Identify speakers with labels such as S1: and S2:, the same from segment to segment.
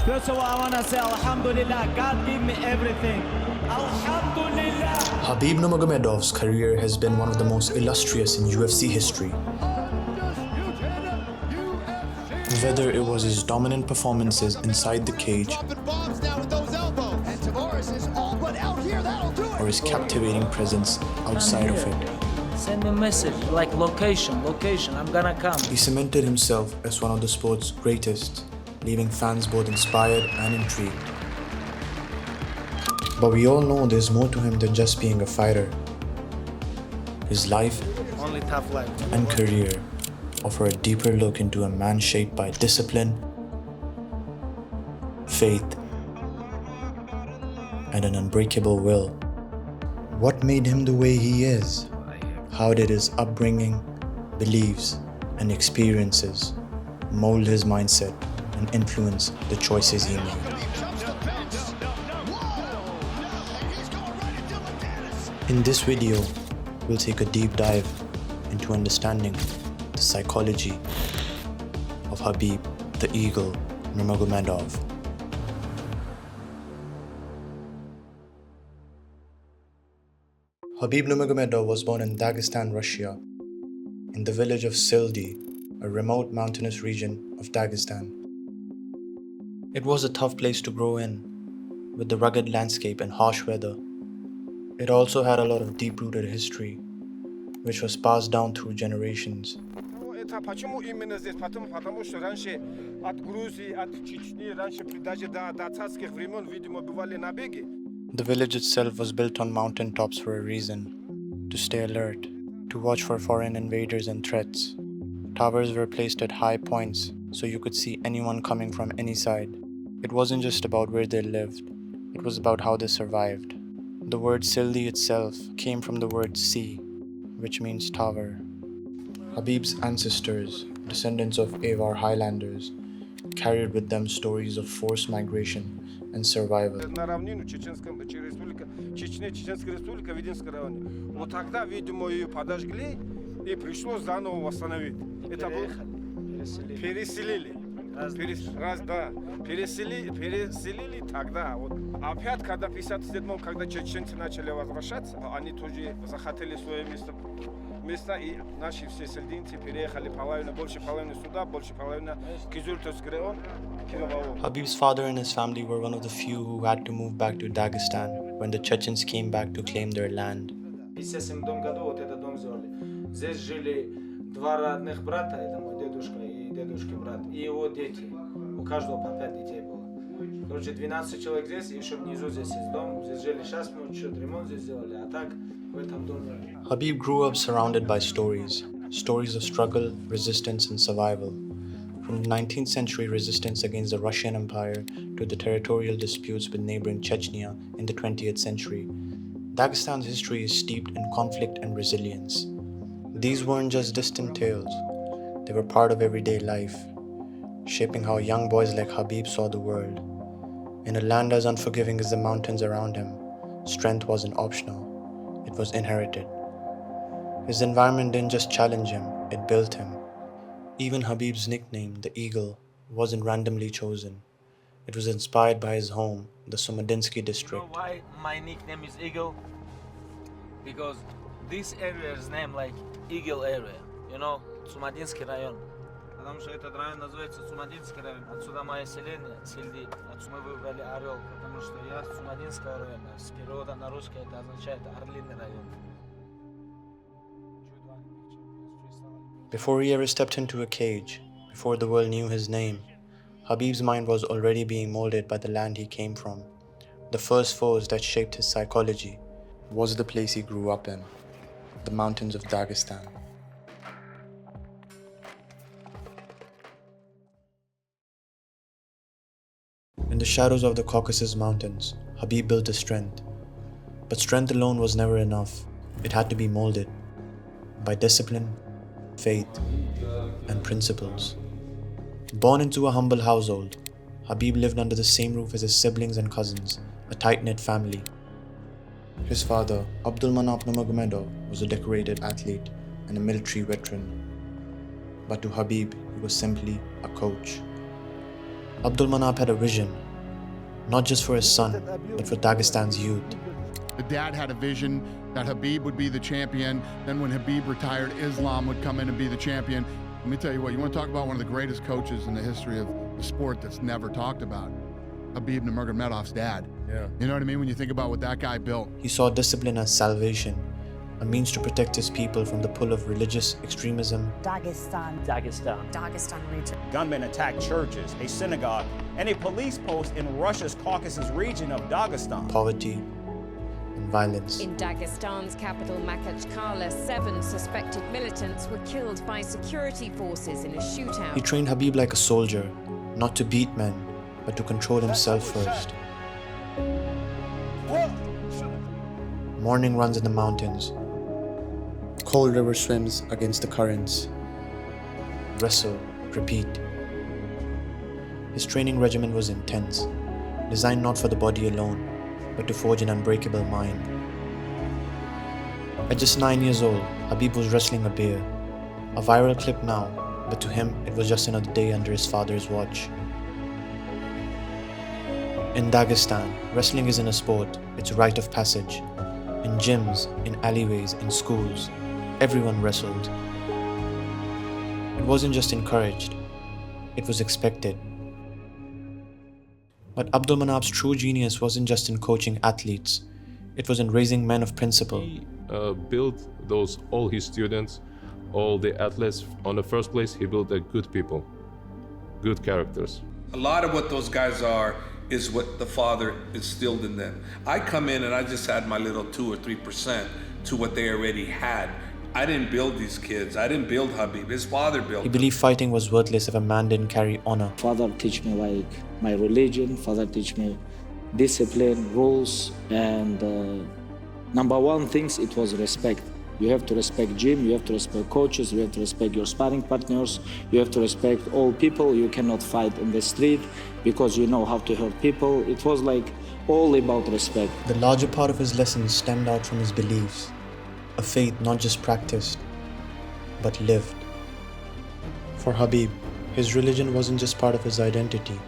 S1: First of all, I want to say Alhamdulillah, God gave me everything. Alhamdulillah.
S2: Khabib Nurmagomedov's career has been one of the most illustrious in UFC history. Whether it was his dominant performances inside the cage or his captivating presence outside of it,
S3: send me a message like location, I'm gonna come.
S2: he cemented himself as one of the sport's greatest, leaving fans both inspired and intrigued. But we all know there's more to him than just being a fighter. His life
S3: Only tough life.
S2: and career offer a deeper look into a man shaped by discipline, faith, and an unbreakable will. What made him the way he is? How did his upbringing, beliefs, and experiences mold his mindset and influence the choices he made? In this video, we'll take a deep dive into understanding the psychology of Khabib the Eagle Nurmagomedov. Khabib Nurmagomedov was born in Dagestan, Russia, in the village of Sildi, a remote mountainous region of Dagestan. It was a tough place to grow in, with the rugged landscape and harsh weather. It also had a lot of deep-rooted history, which was passed down through generations.
S4: Почему именно здесь? Потому что раньше от Грузии, от Чечни, раньше даже до царских времен, видимо, бывали набеги.
S2: The village itself was built on mountain tops for a reason: to stay alert, to watch for foreign invaders and threats. Towers were placed at high points so you could see anyone coming from any side. It wasn't just about where they lived, it was about how they survived. The word Sildi itself came from the word Si, which means tower. Khabib's ancestors, descendants of Avar Highlanders, carried with them stories of forced migration and survival.
S4: На равнину Чеченская республика, Чеченская республика, Видинская равнина. Вот тогда, видимо, ее подожгли и пришлось заново восстановить. Это было переселили. Переселили тогда. Вот. Опять, когда в 57-м, когда чеченцы начали возвращаться, они тоже захотели свое место, и наши все сельдинцы переехали больше половины сюда, больше половины Кизылтурский район, Кирового.
S2: Khabib's father and his family were one of the few who had to move back to Dagestan when the Chechens came back to claim their land.
S3: В 1957 году вот этот дом сделали. Здесь жили два родных брата, это мой дедушка и дедушкин брат, и его дети. У каждого по 5 детей было. Короче, 12 человек здесь, и еще внизу здесь есть дом. Здесь жили, сейчас мы чуть ремонт здесь сделали, а так в этом доме.
S2: Khabib grew up surrounded by stories of struggle, resistance, and survival. From the 19th century resistance against the Russian Empire to the territorial disputes with neighboring Chechnya in the 20th century, Dagestan's history is steeped in conflict and resilience. These weren't just distant tales, they were part of everyday life, shaping how young boys like Khabib saw the world. In a land as unforgiving as the mountains around him, strength wasn't optional, it was inherited. His environment didn't just challenge him, it built him. Even Khabib's nickname, the Eagle, wasn't randomly chosen. It was inspired by his home, the Sumadinsky district.
S3: You know why my nickname is Eagle? Because this area is named like Eagle area, you know, Сумадинский район. Потому что этот район называется Сумадинский район. Отсюда мое селение, Сильди. Отсюда мы выбрали Орел, потому что я с Сумадинского района. С перевода на русский это означает Орлиный район.
S2: Before he ever stepped into a cage, before the world knew his name, Khabib's mind was already being molded by the land he came from. The first foes that shaped his psychology was the place he grew up in, the mountains of Dagestan. In the shadows of the Caucasus Mountains, Khabib built his strength. But strength alone was never enough. It had to be molded by discipline, faith, and principles. Born into a humble household, Khabib lived under the same roof as his siblings and cousins, a tight-knit family. His father, Abdulmanap Nurmagomedov, was a decorated athlete and a military veteran. But to Khabib, he was simply a coach. Abdulmanap had a vision, not just for his son, but for Dagestan's youth.
S5: The dad had a vision that Khabib would be the champion. Then when Khabib retired, Islam would come in and be the champion. Let me tell you what, you want to talk about one of the greatest coaches in the history of the sport that's never talked about? Khabib Nurmagomedov's dad.
S4: Yeah.
S5: You know what I mean? When you think about what that guy built.
S2: He saw discipline as salvation, a means to protect his people from the pull of religious extremism,
S6: Dagestan region.
S7: Gunmen attacked churches, a synagogue, and a police post in Russia's Caucasus region of Dagestan.
S2: poverty, and violence.
S8: In Dagestan's capital Makhachkala, 7 suspected militants were killed by security forces in a shootout.
S2: He trained Khabib like a soldier, not to beat men, but to control himself first. Morning runs in the mountains. Cold river swims against the currents. Wrestle, repeat. His training regimen was intense, designed not for the body alone, but to forge an unbreakable mind. At just 9 years old, Khabib was wrestling a bear. A viral clip now, but to him it was just another day under his father's watch. In Dagestan, wrestling isn't a sport, it's a rite of passage. In gyms, in alleyways, in schools, everyone wrestled. It wasn't just encouraged, it was expected. But Abdulmanap's true genius wasn't just in coaching athletes, it was in raising men of principle.
S9: He built all his students, all the athletes. On the first place, he built good people, good characters.
S10: A lot of what those guys are is what the father instilled in them. I come in and I just add my little 2 or 3% to what they already had. I didn't build these kids. I didn't build Khabib. His father built
S2: He
S10: them.
S2: believed fighting was worthless if a man didn't carry honor.
S11: Father teach me like my religion. Father teach me discipline, rules, and number one things, it was respect. You have to respect gym, you have to respect coaches, you have to respect your sparring partners, you have to respect all people. You cannot fight in the street because you know how to hurt people. It was like all about respect.
S2: The larger part of his lessons stemmed out from his beliefs, a faith not just practiced, but lived. For Khabib, his religion wasn't just part of his identity,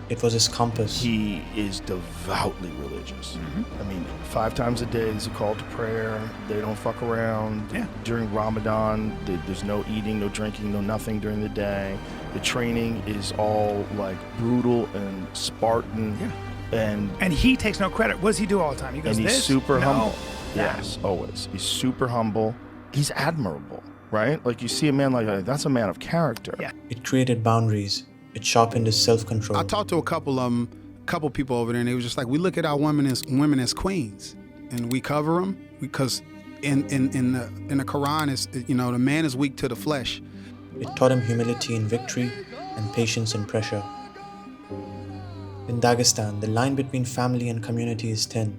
S2: it was his compass.
S12: He is devoutly religious. I mean, 5 times a day, there's a call to prayer. They don't fuck around.
S13: Yeah.
S12: During Ramadan, there's no eating, no drinking, no nothing during the day. The training is all like brutal and Spartan.
S13: Yeah. And he takes no credit. What does he do all the time? He goes,
S12: And he's
S13: this?
S12: super
S13: No.
S12: humble.
S13: That.
S12: Yes, always. He's super humble. He's admirable, right? Like you see a man like that, that's a man of character.
S13: Yeah.
S2: It created boundaries. It sharpened his self-control.
S14: I talked to a couple people over there, and they was just like, we look at our women as queens, and we cover them because in the Quran is, the man is weak to the flesh.
S2: It taught him humility in victory and patience in pressure. In Dagestan, the line between family and community is thin.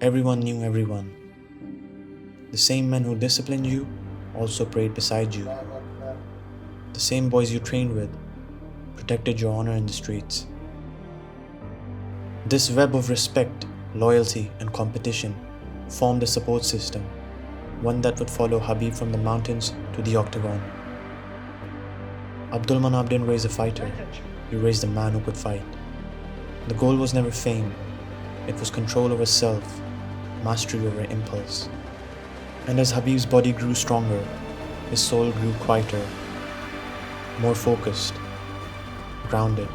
S2: Everyone knew everyone. The same men who disciplined you also prayed beside you. The same boys you trained with protected your honor in the streets. This web of respect, loyalty, and competition formed a support system, one that would follow Khabib from the mountains to the octagon. Abdulmanap didn't raise a fighter, he raised a man who could fight. The goal was never fame, it was control over self, mastery over impulse. And as Khabib's body grew stronger, his soul grew quieter, more focused, grounded,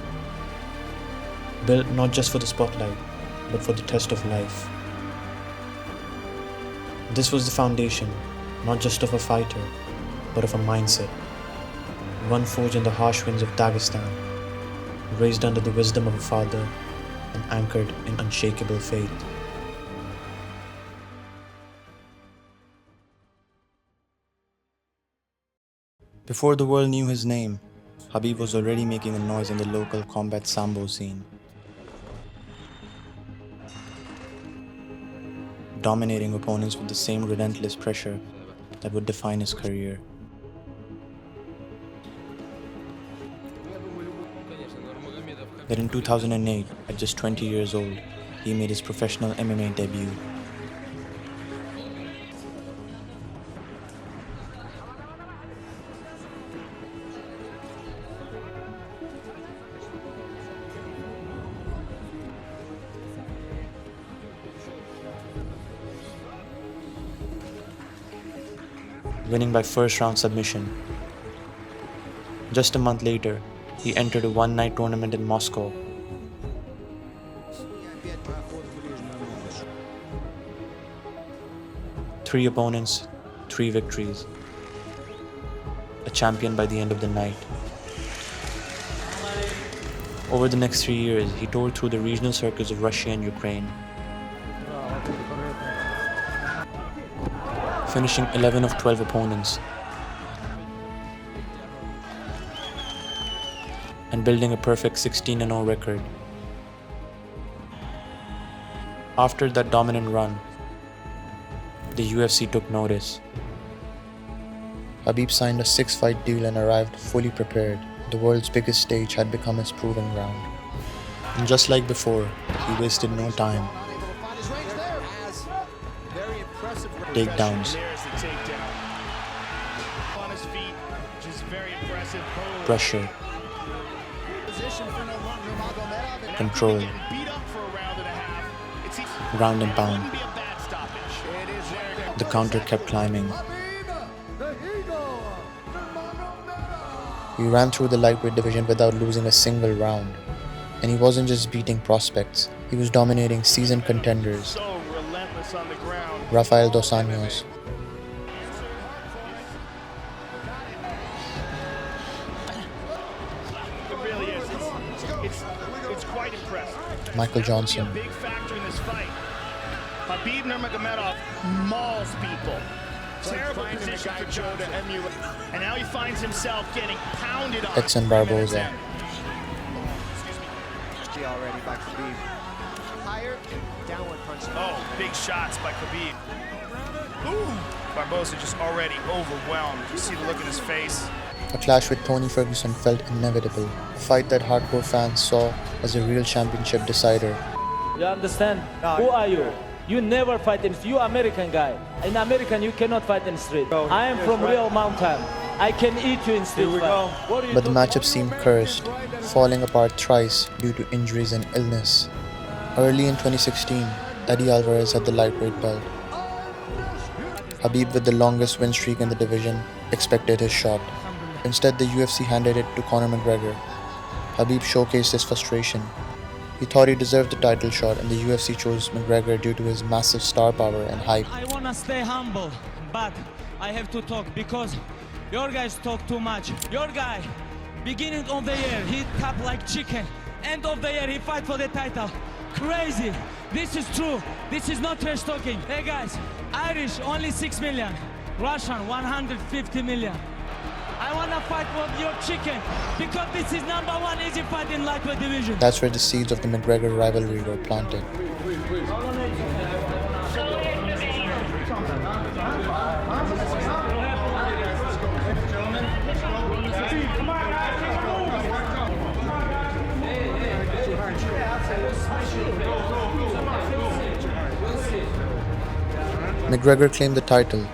S2: built not just for the spotlight, but for the test of life. This was the foundation, not just of a fighter, but of a mindset, one forged in the harsh winds of Dagestan, raised under the wisdom of a father, and anchored in unshakable faith. Before the world knew his name, Khabib was already making a noise in the local combat sambo scene, dominating opponents with the same relentless pressure that would define his career. That in 2008, at just 20 years old, he made his professional MMA debut. winning by first-round submission. Just a month later, he entered a one-night tournament in Moscow. Three opponents, 3 victories. A champion by the end of the night. Over the next 3 years, he toured through the regional circuits of Russia and Ukraine, finishing 11 of 12 opponents and building a perfect 16-0 record. After that dominant run, the UFC took notice. Khabib signed a 6-fight deal and arrived fully prepared. The world's biggest stage had become his proving ground. And just like before, he wasted no time. Takedowns, pressure, control, ground and pound. The counter kept climbing. He ran through the lightweight division without losing a single round. And he wasn't just beating prospects, he was dominating seasoned contenders. Rafael Dos Anjos,
S12: It really is. It's quite impressive.
S2: Michael Johnson,
S12: A big factor in this fight. Khabib Nurmagomedov mauls people. Terrible position for Joe to emulate. And now he finds himself getting pounded on.
S2: Edson Barboza,
S6: Already by Khabib. Higher downward punch.
S12: Oh, big shots by Khabib. Ooh. Barboza just already overwhelmed. You see the look in his face.
S2: a clash with Tony Ferguson felt inevitable, a fight that hardcore fans saw as a real championship decider.
S3: You understand? Who are you? You never fight in. You American guy. In American, you cannot fight in street. I am from real mountain. I can eat you in street fight.
S2: But the matchup seemed cursed, falling apart thrice due to injuries and illness. Early in 2016, Eddie Alvarez had the lightweight belt. Khabib, with the longest win streak in the division, expected his shot. Instead, the UFC handed it to Conor McGregor. Khabib showcased his frustration. He thought he deserved the title shot, and the UFC chose McGregor due to his massive star power and hype.
S1: I want to stay humble, but I have to talk because your guys talk too much. Your guy, beginning of the year, he tap like chicken. End of the year, he fight for the title. Crazy. This is true. This is not trash talking. Hey guys, Irish only 6 million. Russian 150 million. I want to fight with your chicken because this is #1 easy fight in lightweight division.
S2: That's where the seeds of the McGregor rivalry were planted. McGregor claimed the title,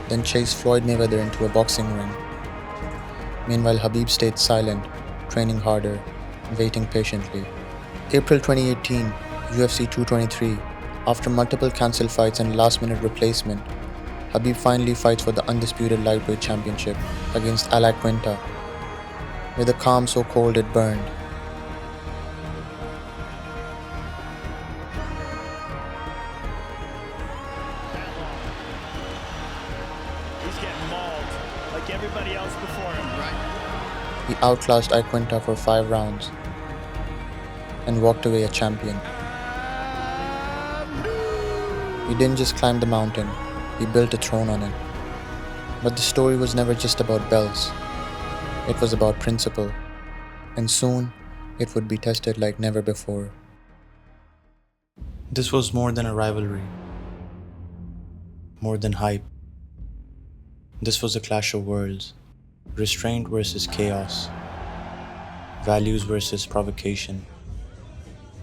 S2: then chased Floyd Mayweather into a boxing ring. Meanwhile, Khabib stayed silent, training harder, waiting patiently. April 2018, UFC 223. After multiple cancelled fights and last-minute replacement, Khabib finally fights for the undisputed lightweight championship against Ala Quinta. With a calm so cold it burned.
S12: He's getting mauled like everybody else before him.
S2: He outclassed Quinta for 5 rounds and walked away a champion. He didn't just climb the mountain, he built a throne on it. But the story was never just about belts. It was about principle, and soon it would be tested like never before. This was more than a rivalry, more than hype. This was a clash of worlds, restraint versus chaos, values versus provocation.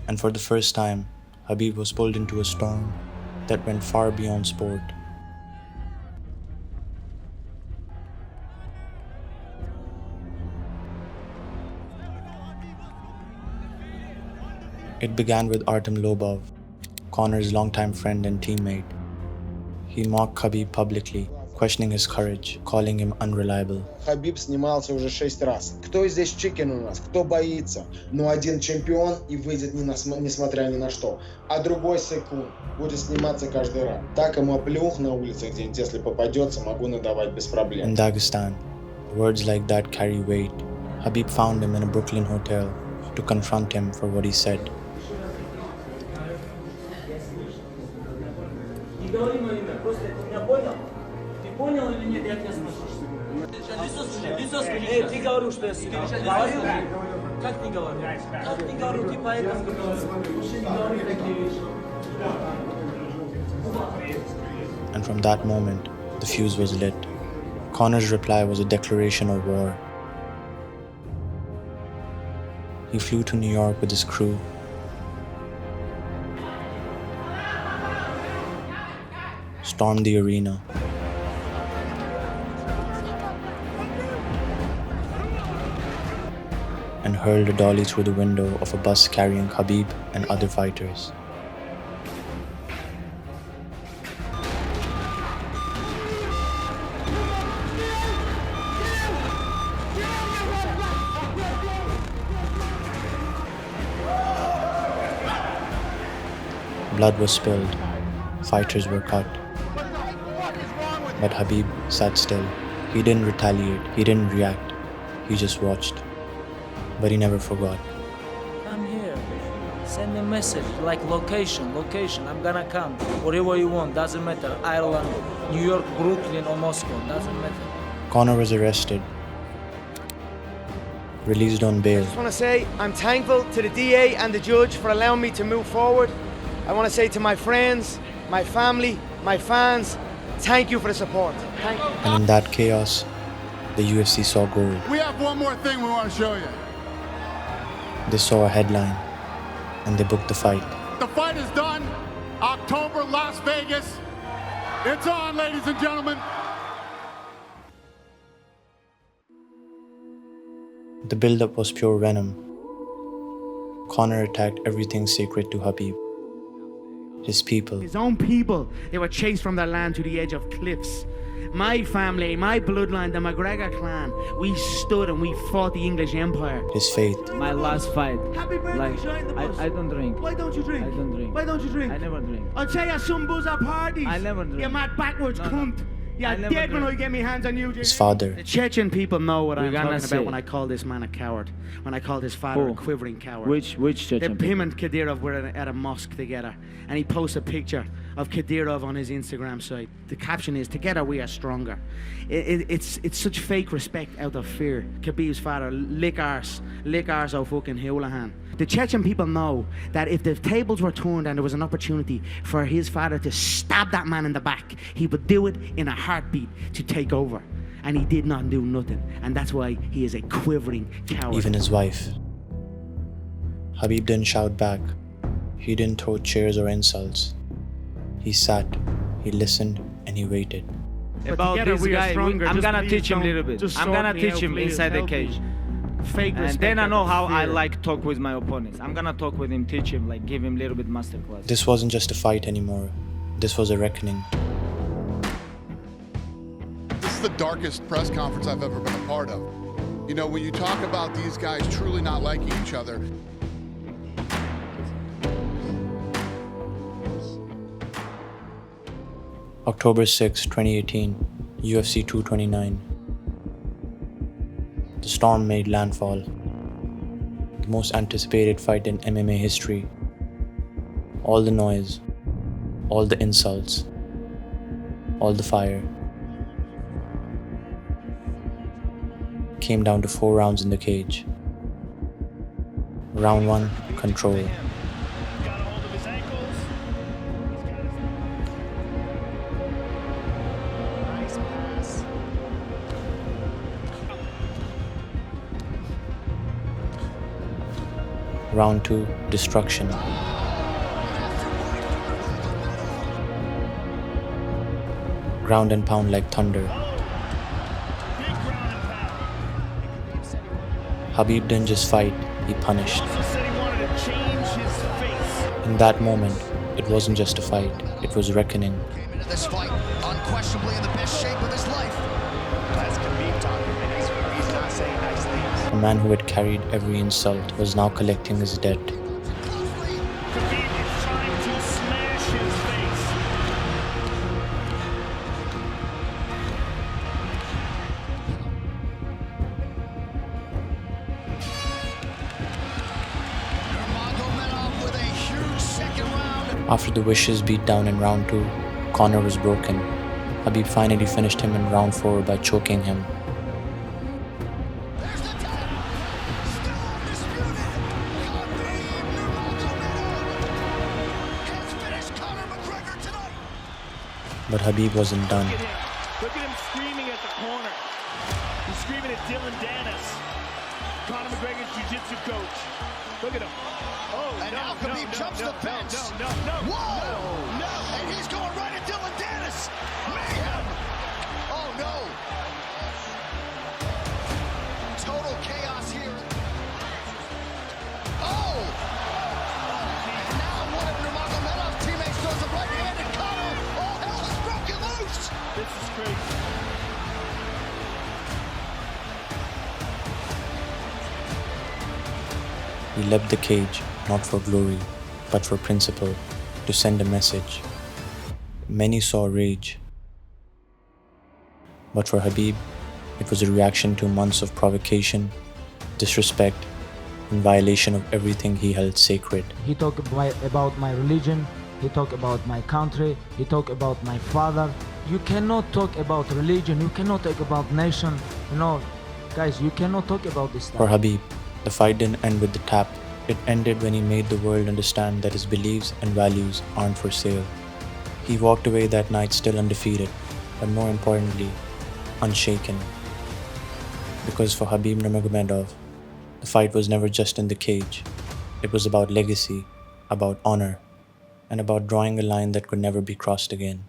S2: And for the first time, Khabib was pulled into a storm that went far beyond sport. It began with Artem Lobov, Conor's longtime friend and teammate. He mocked Khabib publicly, questioning his courage, calling him unreliable.
S15: Хабиб снимался уже 6 раз. Кто здесь чикен у нас? Кто боится? Ну, один чемпион и выйдет несмотря ни на что. А другой секунд будет сниматься каждый раз. Так ему оплюх на улице где-нибудь, если попадется, могу надавать без проблем.
S2: In Dagestan, words like that carry weight. Khabib found him in a Brooklyn hotel to confront him for what he said. And from that moment, the fuse was lit. Conor's reply was a declaration of war. He flew to New York with his crew. Stormed the arena. And hurled a dolly through the window of a bus carrying Khabib and other fighters. Blood was spilled, fighters were cut. But Khabib sat still. He didn't retaliate, he didn't react, he just watched. But he never forgot.
S3: Come here, send a message, like location, I'm gonna come. Whatever you want, doesn't matter. Ireland, New York, Brooklyn or Moscow, doesn't matter.
S2: Conor was arrested, released on bail.
S16: I just want to say I'm thankful to the DA and the judge for allowing me to move forward. I want to say to my friends, my family, my fans, thank you for the support. Thank you.
S2: And in that chaos, the UFC saw gold.
S5: We have one more thing we want to show you.
S2: They saw a headline, and they booked the fight.
S5: The fight is done. October, Las Vegas. It's on, ladies and gentlemen.
S2: The build-up was pure venom. Conor attacked everything sacred to Khabib. His people.
S17: His own people, they were chased from their land to the edge of cliffs. My family, my bloodline, the McGregor clan, we stood and we fought the English Empire.
S2: His faith.
S3: My last fight, like, I don't drink.
S17: Why don't you drink?
S3: I don't drink.
S17: Why don't you drink?
S3: I never drink.
S17: I'll tell you some buzzer parties.
S3: I never drink.
S17: You mad backwards cunt. You're dead when I get my hands on you.
S2: His father.
S17: The Chechen people know what I'm talking
S3: say.
S17: about when I call this man a coward. When I called his father a quivering coward.
S3: Which Chechen people?
S17: Him and Kadyrov were at a mosque together, and he posts a picture of Kadyrov on his Instagram site. The caption is, "Together we are stronger." It's such fake respect out of fear. Khabib's father, lick arse, oh fucking Houlihan. The Chechen people know that if the tables were turned and there was an opportunity for his father to stab that man in the back, he would do it in a heartbeat to take over. And he did not do nothing. And that's why he is a quivering coward.
S2: Even his wife. Khabib didn't shout back. He didn't throw chairs or insults. He sat, he listened, and he waited.
S3: About this guy, I'm gonna teach him a little bit. I'm gonna teach him inside the cage.
S17: Fake
S3: and then I know how I like talk with my opponents. I'm gonna talk with him, teach him, like give him a little bit masterclass.
S2: This wasn't just a fight anymore. This was a reckoning.
S5: This is the darkest press conference I've ever been a part of. You know, when you talk about these guys truly not liking each other.
S2: October 6, 2018, UFC 229. The storm made landfall. The most anticipated fight in MMA history. All the noise, all the insults, all the fire. Came down to 4 rounds in the cage. Round 1, control. Round 2, destruction. Ground and pound like thunder. Khabib didn't just fight, he punished. In that moment, it wasn't just a fight, it was reckoning.
S6: This fight unquestionably in the best shape of his
S2: man who had carried every insult was now collecting his debt.
S12: Khabib is trying to smash his face.
S18: Nurmagomedov with a huge second round.
S2: After the wishes beat down in round 2, corner was broken. Khabib finally finished him in round 4 by choking him. But Khabib wasn't done.
S12: Look at him screaming at the corner. He's screaming at Dylan Dennis, Conor McGregor's jiu-jitsu coach. Look at him. Oh,
S18: and now Khabib jumps the fence.
S12: No.
S18: Whoa! No! And he's going right at Dylan Dennis. Mayhem! Oh, no. Total chaos here. Oh! And now one of Nurmagomedov's teammates throws a right hand at Conor. All hell is broken loose.
S12: This is crazy.
S2: We left the cage, not for glory, but for principle, to send a message. Many saw rage. But for Khabib, it was a reaction to months of provocation, disrespect, and violation of everything he held sacred.
S17: He talked about my religion, he talked about my country, he talked about my father. You cannot talk about religion, you cannot talk about nation, guys, you cannot talk about this stuff.
S2: For Khabib, the fight didn't end with the tap. It ended when he made the world understand that his beliefs and values aren't for sale. He walked away that night still undefeated, but more importantly, unshaken. Because for Khabib Nurmagomedov, the fight was never just in the cage. It was about legacy, about honor, and about drawing a line that could never be crossed again.